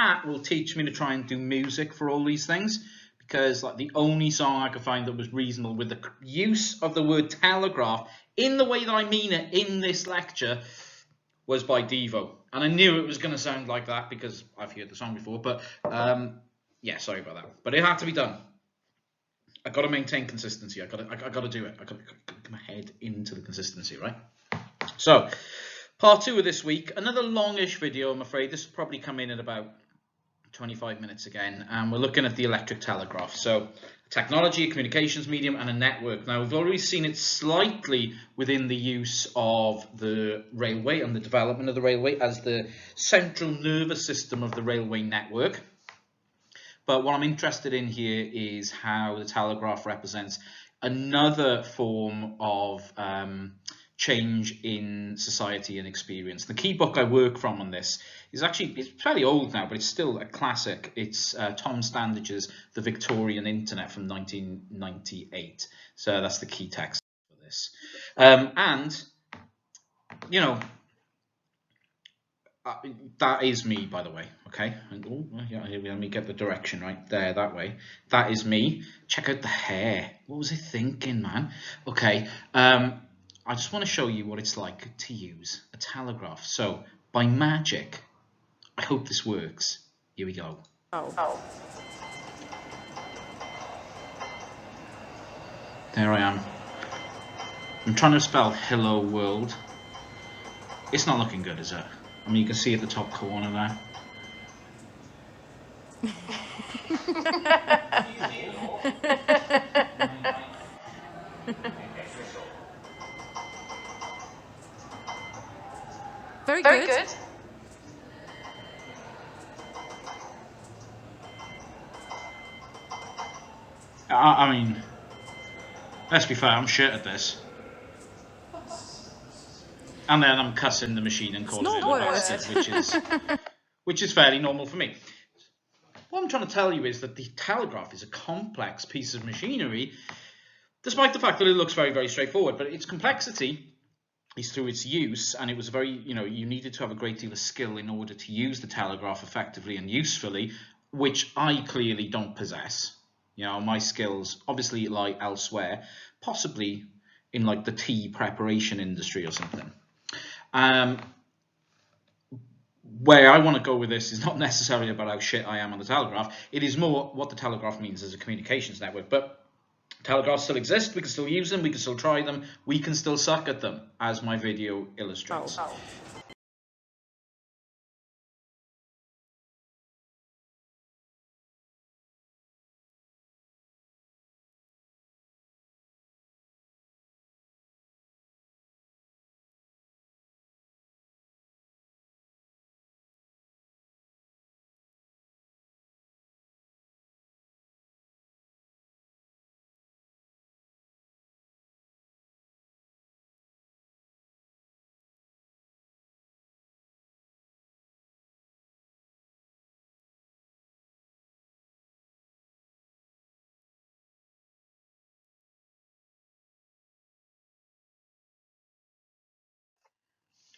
Kat will teach me to try and do music for all these things, because like the only song I could find that was reasonable with the use of the word telegraph in the way that I mean it in this lecture was by Devo. And I knew it was going to sound like that because I've heard the song before, but yeah, sorry about that. But it had to be done. I got to maintain consistency. I got to do it. I got to get my head into the consistency, right? So, part 2 of this week, another longish video, I'm afraid. This will probably come in at about 25 minutes again, and we're looking at the electric telegraph. So, technology, a communications medium, and a network. Now, we've already seen it slightly within the use of the railway and the development of the railway as the central nervous system of the railway network. But what I'm interested in here is how the telegraph represents another form of change in society and experience. The key book I work from on this is actually, it's fairly old now, but it's still a classic. It's Tom Standage's The Victorian Internet from 1998. So that's the key text for this. And, you know, that is me, by the way, okay? And, oh, yeah, let me get the direction right there, that way. That is me. Check out the hair. What was I thinking, man? Okay, I just want to show you what it's like to use a telegraph. So, by magic, I hope this works. Here we go. Oh. There I am. I'm trying to spell hello world. It's not looking good, is it? I mean, you can see at the top corner there. Very good. I mean, let's be fair, I'm shit at this. And then I'm cussing the machine and calling it a bastard, which is fairly normal for me. What I'm trying to tell you is that the telegraph is a complex piece of machinery, despite the fact that it looks very, very straightforward. But its complexity is through its use, and it was very, you needed to have a great deal of skill in order to use the telegraph effectively and usefully, which I clearly don't possess. My skills obviously lie elsewhere, possibly in like the tea preparation industry or something. Where I want to go with this is not necessarily about how shit I am on the telegraph. It is more what the telegraph means as a communications network. But telegraphs still exist. We can still use them. We can still try them. We can still suck at them, as my video illustrates.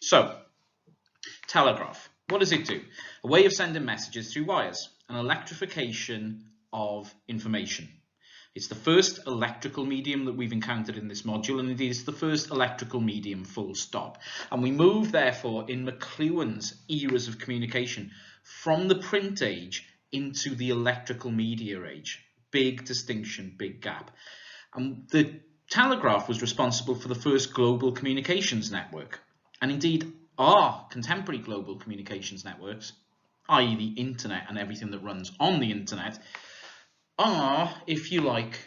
So, telegraph. What does it do? A way of sending messages through wires. An electrification of information. It's the first electrical medium that we've encountered in this module, and indeed it's the first electrical medium, full stop. And we move, therefore, in McLuhan's eras of communication from the print age into the electrical media age. Big distinction, big gap. And the telegraph was responsible for the first global communications network. And indeed, our contemporary global communications networks, i.e. the internet and everything that runs on the internet, are, if you like,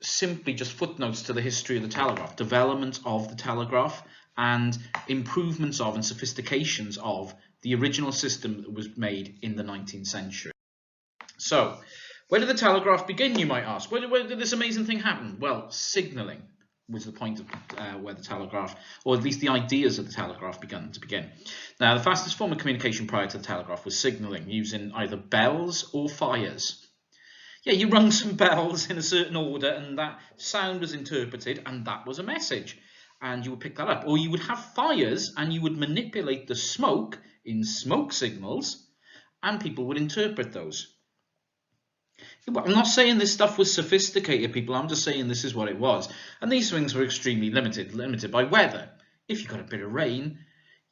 simply just footnotes to the history of the telegraph, development of the telegraph, and improvements of and sophistications of the original system that was made in the 19th century. So, where did the telegraph begin, you might ask? Where did this amazing thing happen? Well, signalling was the point of where the telegraph, or at least the ideas of the telegraph began to begin. Now, the fastest form of communication prior to the telegraph was signalling, using either bells or fires. Yeah, you rung some bells in a certain order, and that sound was interpreted, and that was a message. And you would pick that up. Or you would have fires, and you would manipulate the smoke in smoke signals, and people would interpret those. I'm not saying this stuff was sophisticated, people. I'm just saying this is what it was. And these things were extremely limited by weather. If you got a bit of rain,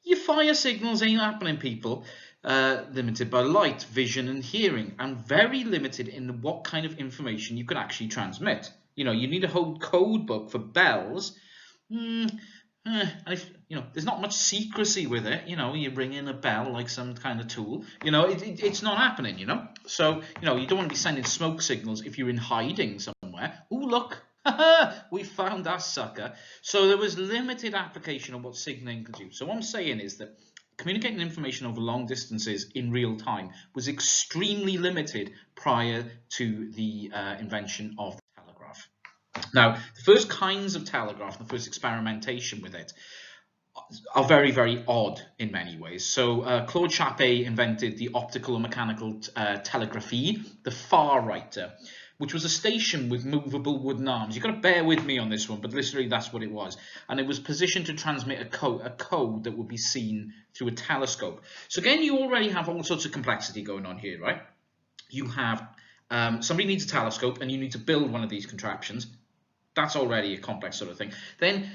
your fire signals ain't happening, people. Limited by light, vision, and hearing, and very limited in what kind of information you could actually transmit. You know, you need a whole code book for bells. And if there's not much secrecy with it, you ring in a bell like some kind of tool, it's not happening, So, you don't want to be sending smoke signals if you're in hiding somewhere. Oh, look, we found that sucker. So there was limited application of what signaling could do. So what I'm saying is that communicating information over long distances in real time was extremely limited prior to the invention of the telegraph. Now, the first kinds of telegraph, the first experimentation with it, are very, very odd in many ways. So Claude Chappé invented the optical and mechanical telegraphy, the Farwriter, which was a station with movable wooden arms. You've got to bear with me on this one, but literally that's what it was. And it was positioned to transmit a code that would be seen through a telescope. So again, you already have all sorts of complexity going on here, right? You have somebody needs a telescope and you need to build one of these contraptions. That's already a complex sort of thing. Then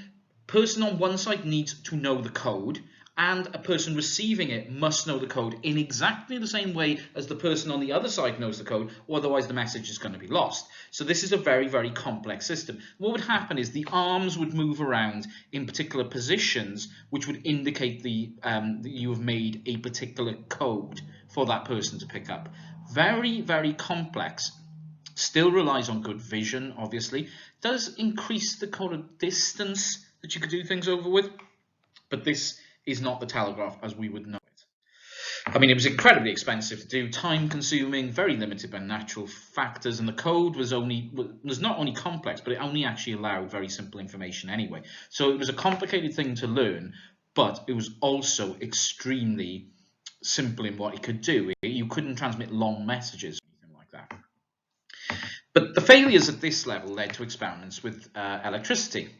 person on one side needs to know the code, and a person receiving it must know the code in exactly the same way as the person on the other side knows the code, or otherwise the message is going to be lost. So this is a very, very complex system. What would happen is the arms would move around in particular positions, which would indicate that you have made a particular code for that person to pick up. Very, very complex. Still relies on good vision, obviously. Does increase the kind of distance that you could do things over with, but this is not the telegraph as we would know it. I mean, it was incredibly expensive to do, time consuming, very limited by natural factors, and the code was not only complex, but it only actually allowed very simple information anyway. So it was a complicated thing to learn, but it was also extremely simple in what it could do. You couldn't transmit long messages or anything like that. But the failures at this level led to experiments with electricity.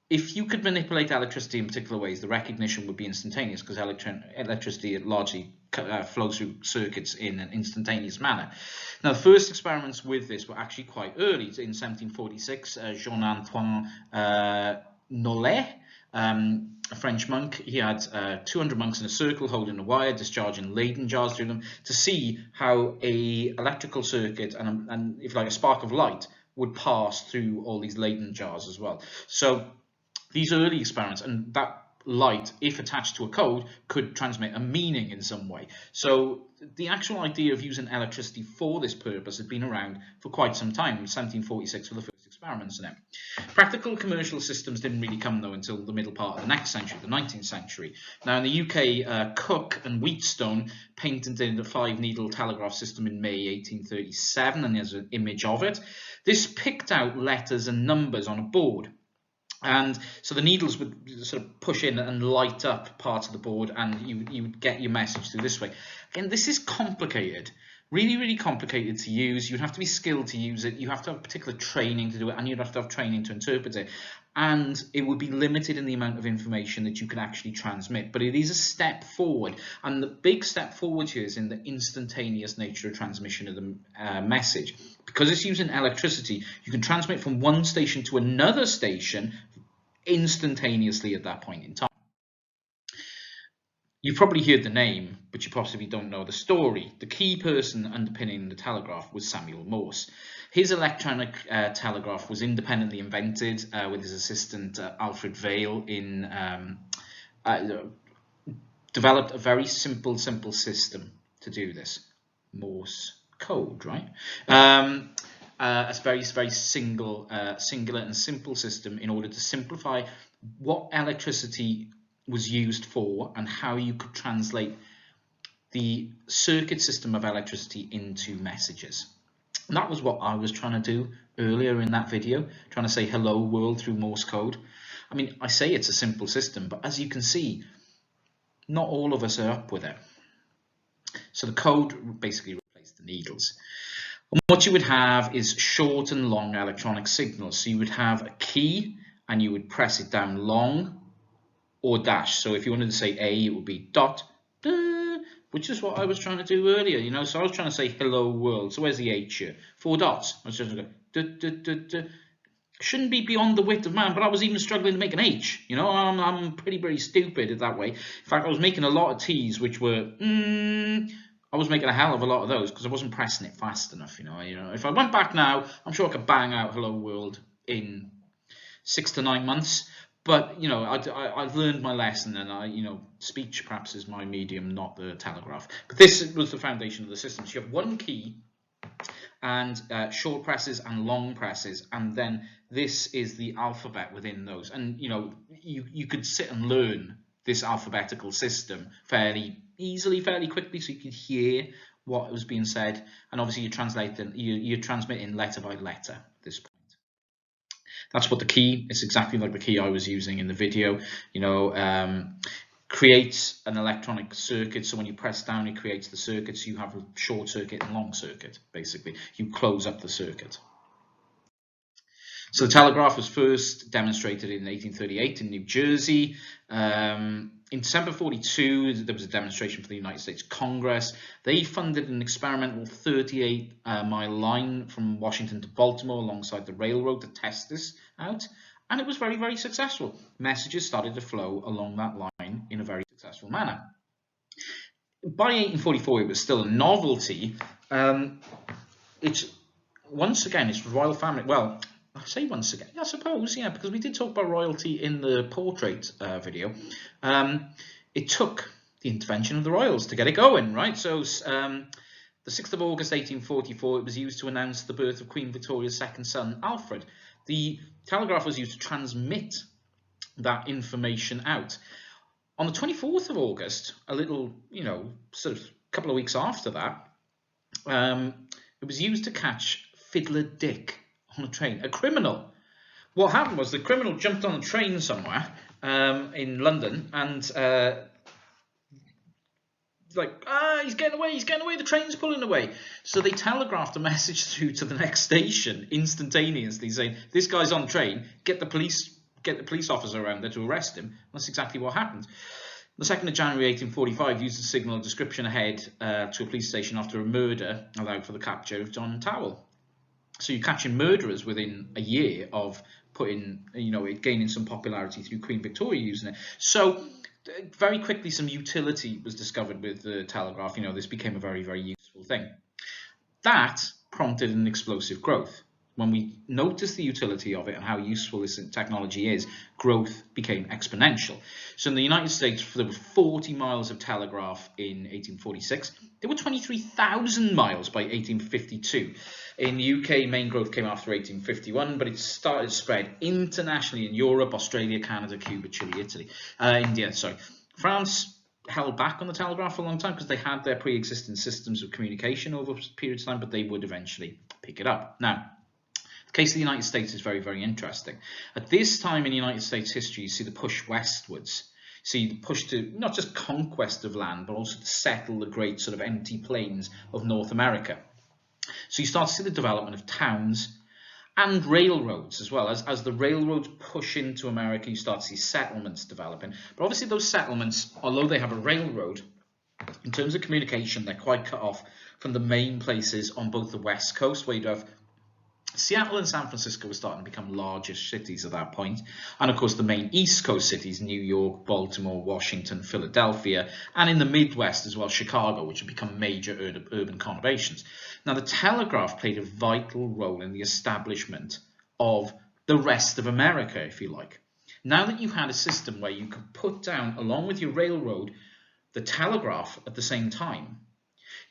If you could manipulate electricity in particular ways, the recognition would be instantaneous, because electricity largely flows through circuits in an instantaneous manner. Now, the first experiments with this were actually quite early. In 1746, Jean-Antoine Nollet, a French monk, he had 200 monks in a circle holding a wire, discharging Leyden jars through them to see how a electrical circuit and if like a spark of light would pass through all these Leyden jars as well. So these early experiments, and that light, if attached to a code, could transmit a meaning in some way. So the actual idea of using electricity for this purpose had been around for quite some time. 1746 for the first experiments in it. Practical commercial systems didn't really come though until the middle part of the next century, the 19th century. Now in the UK, Cook and Wheatstone patented the 5-needle telegraph system in May 1837, and there's an image of it. This picked out letters and numbers on a board. And so the needles would sort of push in and light up parts of the board, and you would get your message through this way. Again, this is complicated, really, really complicated to use. You'd have to be skilled to use it. You have to have particular training to do it, and you'd have to have training to interpret it. And it would be limited in the amount of information that you can actually transmit. But it is a step forward. And the big step forward here is in the instantaneous nature of transmission of the message. Because it's using electricity, you can transmit from one station to another station instantaneously at that point in time. You've probably heard the name, but you possibly don't know the story. The key person underpinning the telegraph was Samuel Morse. His electronic telegraph was independently invented with his assistant Alfred Vail developed a very simple system to do this. Morse code, right? A very, very singular and simple system in order to simplify what electricity was used for and how you could translate the circuit system of electricity into messages. And that was what I was trying to do earlier in that video, trying to say hello world through Morse code. I mean, I say it's a simple system, but as you can see, not all of us are up with it. So the code basically replaced the needles. And what you would have is short and long electronic signals. So you would have a key and you would press it down long or dash. So if you wanted to say A, it would be dot, which is what I was trying to do earlier, you know. So I was trying to say hello world. So where's the H here? 4 dots. I was just going to go, duh, duh, duh, duh. Shouldn't be beyond the wit of man, but I was even struggling to make an H. You know, I'm pretty stupid at that way. In fact, I was making a lot of T's, which were, I was making a hell of a lot of those because I wasn't pressing it fast enough. You know, if I went back now, I'm sure I could bang out hello world in 6 to 9 months. But you know, I've learned my lesson, and you know, speech perhaps is my medium, not the telegraph. But this was the foundation of the system. So you have one key, and short presses and long presses, and then this is the alphabet within those. And you know, you could sit and learn this alphabetical system fairly easily, fairly quickly, so you could hear what was being said, and obviously you're transmitting letter by letter at this point. That's what the key is, exactly like the key I was using in the video. You know, creates an electronic circuit. So when you press down, it creates the circuit. So you have a short circuit and long circuit. Basically, you close up the circuit. So the telegraph was first demonstrated in 1838 in New Jersey. In December 42, there was a demonstration for the United States Congress. They funded an experimental 38-mile line from Washington to Baltimore alongside the railroad to test this out. And it was very, very successful. Messages started to flow along that line in a very successful manner. By 1844, it was still a novelty. Once again, it's royal family. Well, I say once again, I suppose, yeah, because we did talk about royalty in the portrait video. It took the intervention of the royals to get it going, right? So the 6th of August 1844, it was used to announce the birth of Queen Victoria's second son, Alfred. The telegraph was used to transmit that information out. On the 24th of August, a little, you know, sort of a couple of weeks after that, it was used to catch Fiddler Dick on a train, a criminal. What happened was the criminal jumped on a train somewhere in London, and he's getting away, the train's pulling away. So they telegraphed a message through to the next station instantaneously saying, this guy's on the train, get the police officer around there to arrest him. And that's exactly what happened. The 2nd of January 1845 used a signal description ahead to a police station after a murder allowed for the capture of John Towell. So you're catching murderers within a year of gaining some popularity through Queen Victoria using it. So very quickly some utility was discovered with the telegraph. You know, this became a very, very useful thing. That prompted an explosive growth. When we noticed the utility of it and how useful this technology is, growth became exponential. So in the United States, there were 40 miles of telegraph in 1846. There were 23,000 miles by 1852. In the UK, main growth came after 1851, but it started to spread internationally in Europe, Australia, Canada, Cuba, Chile, India. France held back on the telegraph for a long time because they had their pre-existing systems of communication over periods of time, but they would eventually pick it up. Now, the case of the United States is very, very interesting. At this time in United States history, you see the push westwards. See the push to not just conquest of land, but also to settle the great sort of empty plains of North America. So you start to see the development of towns and railroads as well. As the railroads push into America, you start to see settlements developing. But obviously those settlements, although they have a railroad, in terms of communication, they're quite cut off from the main places on both the West Coast, where you'd have Seattle and San Francisco were starting to become largest cities at that point. And of course the main East Coast cities, New York, Baltimore, Washington, Philadelphia, and in the Midwest as well, Chicago, which had become major urban conurbations. Now the telegraph played a vital role in the establishment of the rest of America, if you like. Now that you had a system where you could put down, along with your railroad, the telegraph at the same time,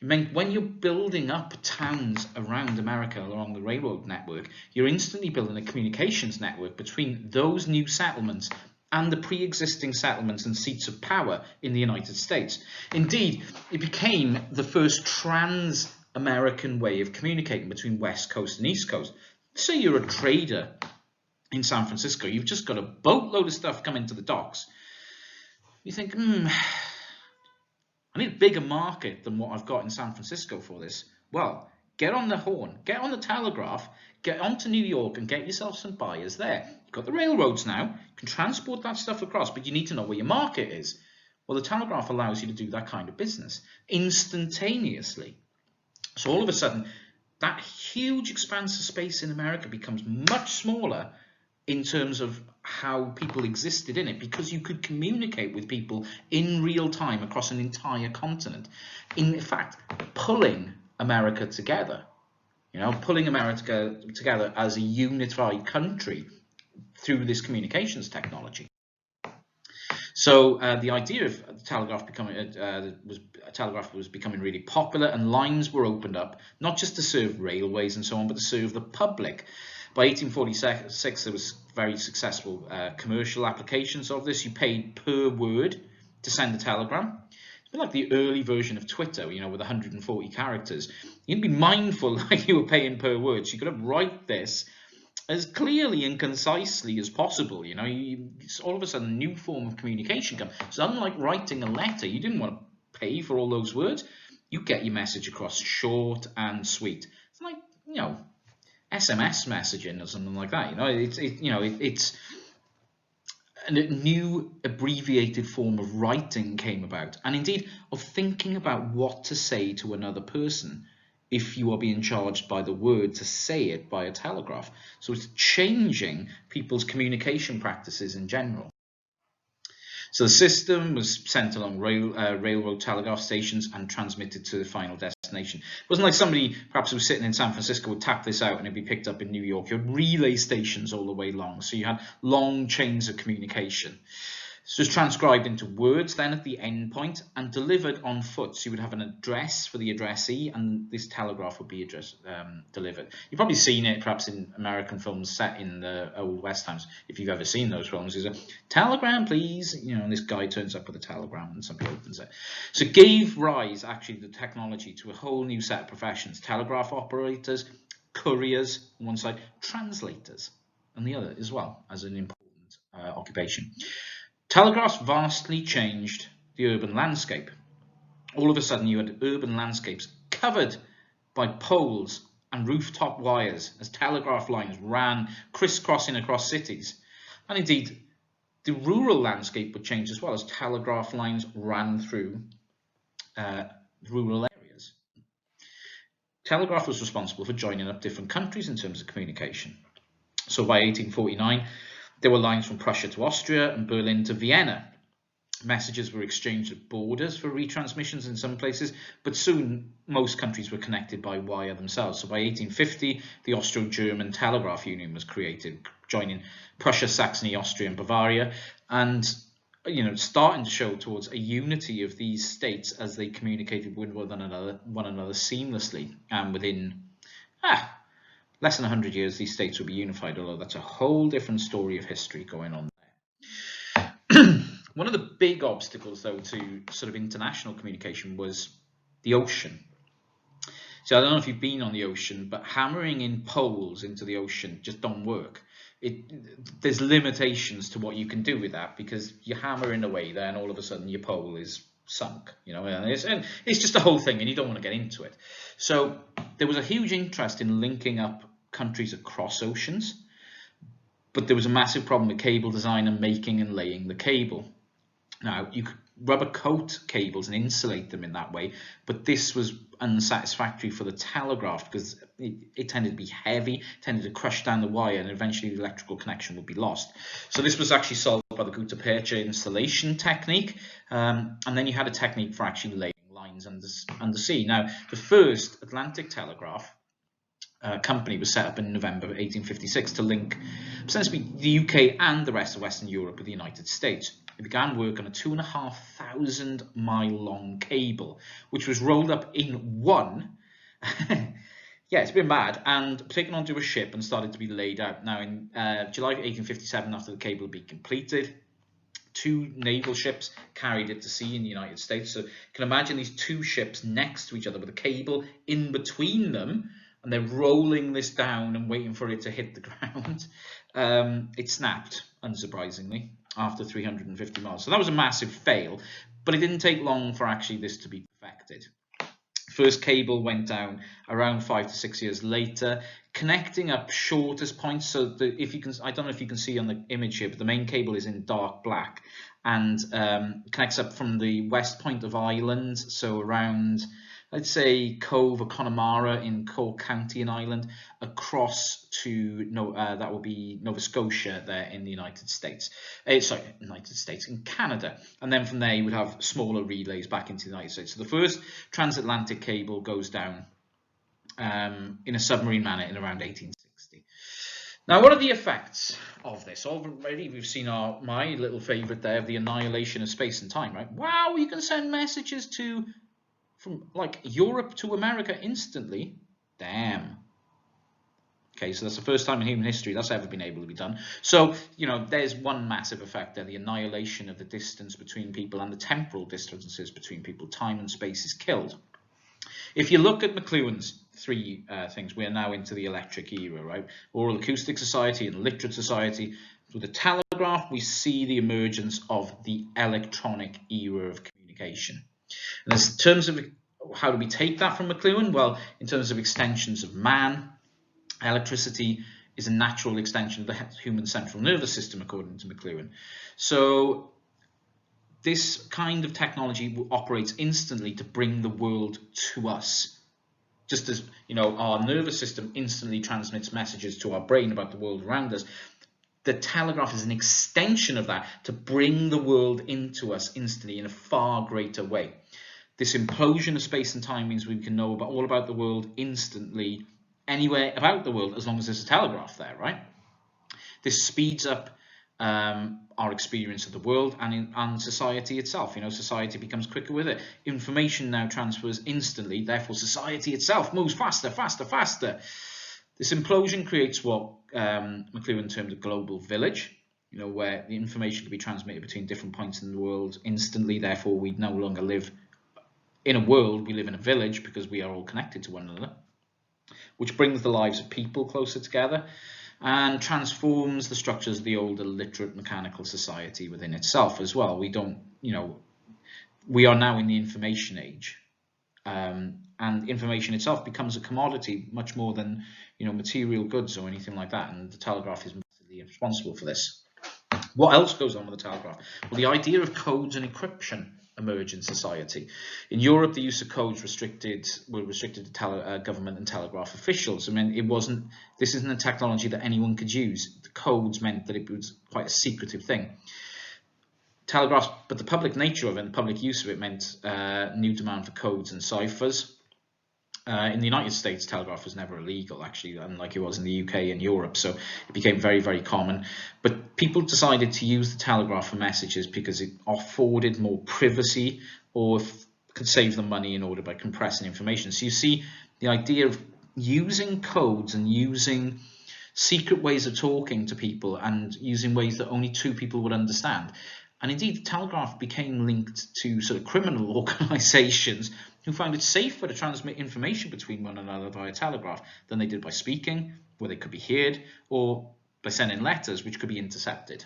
it meant when you're building up towns around America along the railroad network, you're instantly building a communications network between those new settlements and the pre-existing settlements and seats of power in the United States. Indeed, it became the first trans-American way of communicating between West Coast and East Coast. Say you're a trader in San Francisco, you've just got a boatload of stuff coming to the docks. You think, I need a bigger market than what I've got in San Francisco for this. Well, get on the horn, get on the telegraph, get onto New York and get yourself some buyers there. You've got the railroads now, you can transport that stuff across, but you need to know where your market is. Well, the telegraph allows you to do that kind of business instantaneously. So all of a sudden, that huge expanse of space in America becomes much smaller in terms of how people existed in it, because you could communicate with people in real time across an entire continent. In fact, pulling America together, pulling America together as a unified country through this communications technology. So the idea of the telegraph was becoming really popular, and lines were opened up not just to serve railways and so on, but to serve the public. By 1846, there was very successful commercial applications of this. You paid per word to send a telegram. It's a bit like the early version of Twitter, with 140 characters. You'd be mindful that you were paying per word. So you could write this as clearly and concisely as possible. It's all of a sudden a new form of communication comes. So unlike writing a letter, you didn't want to pay for all those words. You get your message across short and sweet. It's like, SMS messaging or something like that. It's a new abbreviated form of writing came about, and indeed of thinking about what to say to another person if you are being charged by the word to say it by a telegraph. So it's changing people's communication practices in general. So the system was sent along railroad telegraph stations and transmitted to the final destination. It wasn't like somebody perhaps who was sitting in San Francisco would tap this out and it'd be picked up in New York. You had relay stations all the way along, so you had long chains of communication. This was transcribed into words then at the end point and delivered on foot. So you would have an address for the addressee, and this telegraph would be delivered. You've probably seen it perhaps in American films set in the Old West times, if you've ever seen those films. There's a telegram, please, and this guy turns up with a telegram and somebody opens it. So it gave rise, actually, the technology to a whole new set of professions: telegraph operators, couriers on one side, translators on the other as well, as an important occupation. Telegraphs vastly changed the urban landscape. All of a sudden you had urban landscapes covered by poles and rooftop wires as telegraph lines ran crisscrossing across cities. And indeed, the rural landscape would change as well as telegraph lines ran through rural areas. Telegraph was responsible for joining up different countries in terms of communication. So by 1849, there were lines from Prussia to Austria and Berlin to Vienna. Messages were exchanged at borders for retransmissions in some places, but soon most countries were connected by wire themselves. So by 1850, the Austro-German Telegraph Union was created, joining Prussia, Saxony, Austria, and Bavaria, and starting to show towards a unity of these states as they communicated with one another seamlessly. And within less than 100 years, these states will be unified, although that's a whole different story of history going on there. One of the big obstacles, though, to sort of international communication was the ocean. So I don't know if you've been on the ocean, but hammering in poles into the ocean just don't work. There's limitations to what you can do with that, because you hammer in a way, then all of a sudden your pole is sunk, and it's just a whole thing, and you don't want to get into it. So there was a huge interest in linking up countries across oceans, but there was a massive problem with cable design and making and laying the cable. Now, you could rubber coat cables and insulate them in that way, but this was unsatisfactory for the telegraph because it tended to be heavy, tended to crush down the wire, and eventually the electrical connection would be lost. So this was actually solved by the gutta percha installation technique, and then you had a technique for actually laying lines undersea. Now, the first Atlantic telegraph company was set up in November 1856 to link essentially the UK and the rest of Western Europe with the United States. It began work on a 2,500 mile long cable, which was rolled up in one. Yeah, it's been mad, and taken onto a ship and started to be laid out. Now, in July 1857, after the cable had been completed, 2 naval ships carried it to sea in the United States. So you can imagine these 2 ships next to each other with a cable in between them, and they're rolling this down and waiting for it to hit the ground. It snapped, unsurprisingly, after 350 miles. So that was a massive fail, but it didn't take long for actually this to be perfected. First cable went down around 5 to 6 years later, connecting up shortest points. So if you can, I don't know if you can see on the image here, but the main cable is in dark black and connects up from the west point of Ireland, so around, let's say, Cove or Connemara in Cork County in Ireland, across to that will be Nova Scotia there in the United States. In Canada. And then from there you would have smaller relays back into the United States. So the first transatlantic cable goes down in a submarine manner in around 1860. Now, what are the effects of this? Already we've seen my little favorite there of the annihilation of space and time, right? Wow, you can send messages from like Europe to America instantly. Damn. Okay, so that's the first time in human history that's ever been able to be done. So, there's one massive effect there, the annihilation of the distance between people and the temporal distances between people. Time and space is killed. If you look at McLuhan's three things, we're now into the electric era, right? Oral acoustic society and literate society. With the telegraph, we see the emergence of the electronic era of communication. And in terms of how do we take that from McLuhan? Well, in terms of extensions of man, electricity is a natural extension of the human central nervous system, according to McLuhan. So this kind of technology operates instantly to bring the world to us. Just as our nervous system instantly transmits messages to our brain about the world around us, the telegraph is an extension of that to bring the world into us instantly in a far greater way. This implosion of space and time means we can know all about the world instantly, anywhere about the world, as long as there's a telegraph there, right? This speeds up our experience of the world and society itself. Society becomes quicker with it. Information now transfers instantly, therefore society itself moves faster, faster, faster. This implosion creates what McLuhan termed a global village, where the information can be transmitted between different points in the world instantly. Therefore, we no longer live in a world, we live in a village because we are all connected to one another, which brings the lives of people closer together and transforms the structures of the older literate mechanical society within itself as well. We are now in the information age, and information itself becomes a commodity much more than material goods or anything like that, and the telegraph is massively responsible for this. What else goes on with the telegraph? Well, the idea of codes and encryption emerge in society. In Europe, the use of codes were restricted to government and telegraph officials. I mean, this isn't a technology that anyone could use. The codes meant that it was quite a secretive thing. Telegraphs, but the public nature of it and the public use of it meant new demand for codes and ciphers. In the United States, telegraph was never illegal, actually, unlike it was in the UK and Europe, so it became very, very common. But people decided to use the telegraph for messages because it afforded more privacy or could save them money in order by compressing information. So you see the idea of using codes and using secret ways of talking to people and using ways that only two people would understand. And indeed, the telegraph became linked to sort of criminal organizations who found it safer to transmit information between one another via telegraph than they did by speaking, where they could be heard, or by sending letters, which could be intercepted.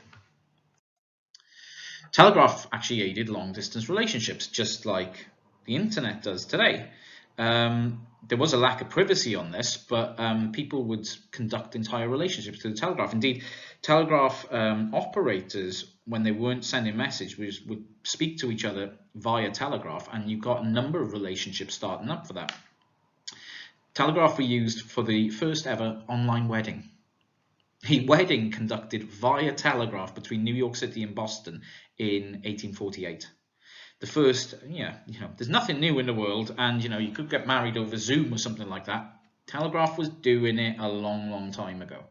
Telegraph actually aided long-distance relationships, just like the internet does today. There was a lack of privacy on this, but people would conduct entire relationships through the telegraph. Indeed, telegraph operators, when they weren't sending messages, would speak to each other via telegraph, and you got a number of relationships starting up for that. Telegraph were used for the first ever online wedding. A wedding conducted via telegraph between New York City and Boston in 1848. The first, there's nothing new in the world, and you could get married over Zoom or something like that. Telegraph was doing it a long, long time ago.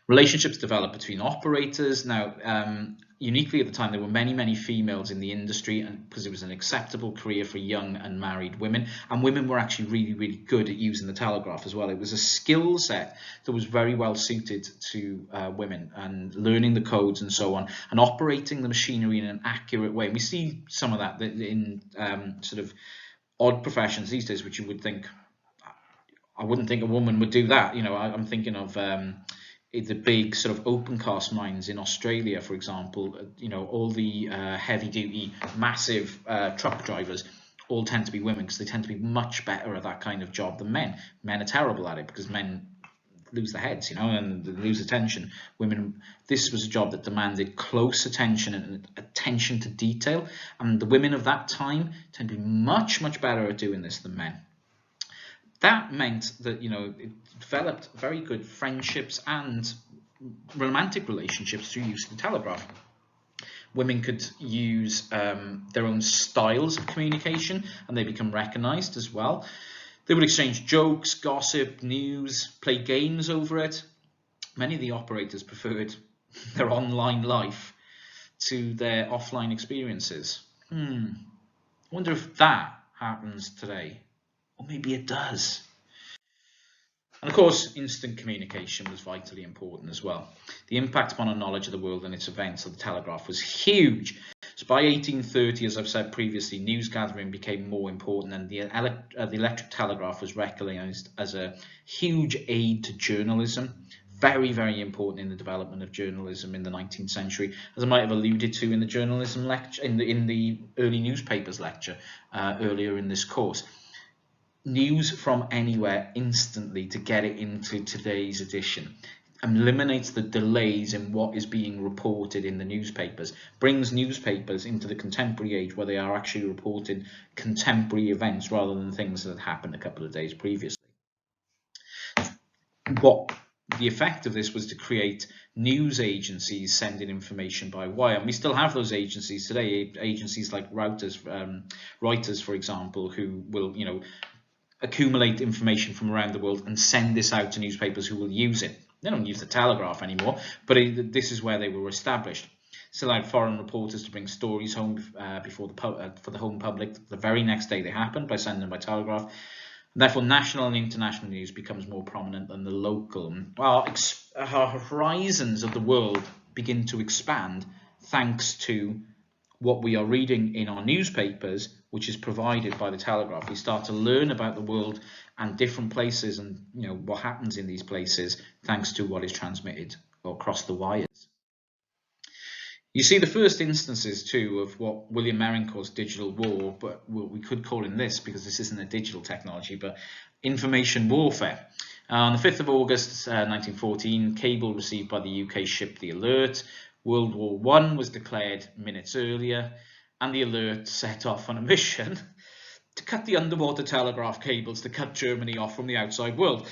Relationships developed between operators. Now, uniquely at the time, there were many, many females in the industry, and because it was an acceptable career for young and married women, and women were actually really, really good at using the telegraph as well. It was a skill set that was very well suited to women, and learning the codes and so on, and operating the machinery in an accurate way. And we see some of that in sort of odd professions these days, which you would think, I wouldn't think a woman would do that. I'm thinking of the big sort of open cast mines in Australia, for example. All the heavy duty, massive truck drivers all tend to be women, because they tend to be much better at that kind of job than men. Men are terrible at it because men lose their heads, and they lose attention. Women, this was a job that demanded close attention and attention to detail, and the women of that time tend to be much, much better at doing this than men. That meant that, it developed very good friendships and romantic relationships through use of the telegraph. Women could use their own styles of communication, and they become recognized as well. They would exchange jokes, gossip, news, play games over it. Many of the operators preferred their online life to their offline experiences. I wonder if that happens today. Or maybe it does. And of course, instant communication was vitally important as well. The impact upon our knowledge of the world and its events of the telegraph was huge. So by 1830, as I've said previously, news gathering became more important, and the electric telegraph was recognised as a huge aid to journalism. Very, very important in the development of journalism in the 19th century, as I might have alluded to in the journalism lecture, in the early newspapers lecture earlier in this course. News from anywhere instantly to get it into today's edition eliminates the delays in what is being reported in the newspapers, brings newspapers into the contemporary age where they are actually reporting contemporary events rather than things that happened a couple of days previously. What the effect of this was to create news agencies sending information by wire, and we still have those agencies today. Agencies like Reuters, for example, who will accumulate information from around the world and send this out to newspapers who will use it. They don't use the telegraph anymore, but this is where they were established. This allowed foreign reporters to bring stories home for the home public the very next day they happened by sending them by telegraph. And therefore, national and international news becomes more prominent than the local. Our horizons of the world begin to expand thanks to what we are reading in our newspapers, which is provided by the telegraph. We start to learn about the world and different places, and what happens in these places thanks to what is transmitted across the wires. You see the first instances too of what William Merrin calls digital war, but we could call in this, because this isn't a digital technology, but information warfare. On the 5th of August 1914, cable received by the UK ship the alert. World War I was declared minutes earlier, and the alert set off on a mission to cut the underwater telegraph cables to cut Germany off from the outside world.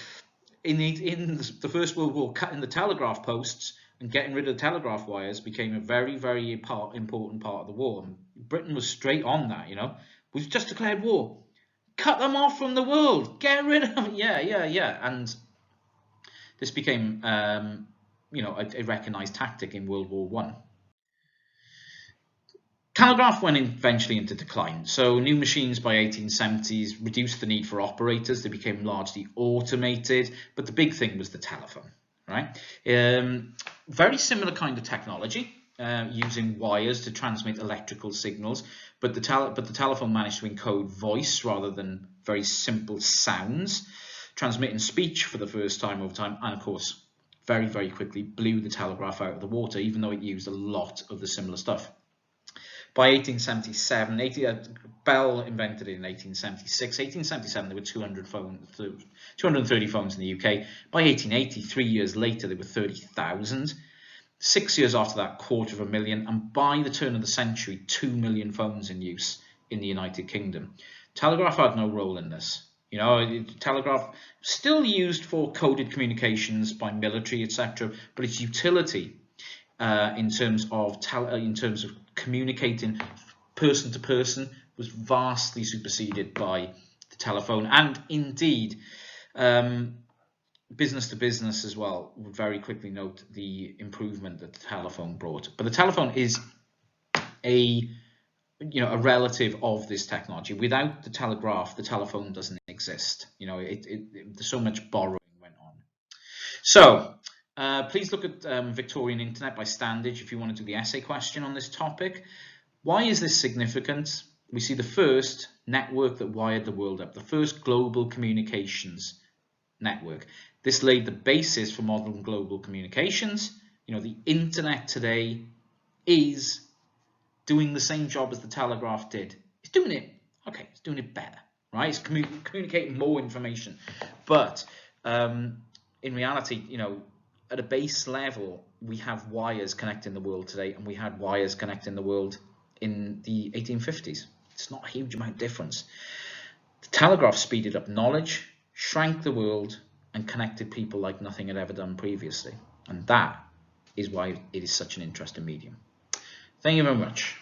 In the First World War, cutting the telegraph posts and getting rid of the telegraph wires became a very, very important part of the war. And Britain was straight on that, We've just declared war. Cut them off from the world. Get rid of them. Yeah. And this became a recognised tactic in World War I. Telegraph went eventually into decline, so new machines by 1870s reduced the need for operators. They became largely automated, but the big thing was the telephone, right? Very similar kind of technology, using wires to transmit electrical signals, but the telephone managed to encode voice rather than very simple sounds, transmitting speech for the first time over time, and of course, very, very quickly blew the telegraph out of the water, even though it used a lot of the similar stuff. By 1877, Bell invented it in 1876. 1877, there were 230 phones in the UK. By 1880, 3 years later, there were 30,000. 6 years after that, 250,000. And by the turn of the century, 2 million phones in use in the United Kingdom. Telegraph had no role in this. Telegraph still used for coded communications by military, etc., but its utility in terms of communicating person to person was vastly superseded by the telephone, and indeed business to business as well would very quickly note the improvement that the telephone brought. But the telephone is a relative of this technology. Without the telegraph, the telephone doesn't exist. There's so much borrowing went on. So please look at Victorian Internet by Standage if you want to do the essay question on this topic. Why is this significant? We see the first network that wired the world up, the first global communications network. This laid the basis for modern global communications. The Internet today is doing the same job as the telegraph did. It's doing it Okay, it's doing it better, right? It's communicating more information. But in reality, you know, at a base level, we have wires connecting the world today, and we had wires connecting the world in the 1850s. It's not a huge amount of difference. The telegraph speeded up knowledge, shrank the world, and connected people like nothing had ever done previously. And that is why it is such an interesting medium. Thank you very much.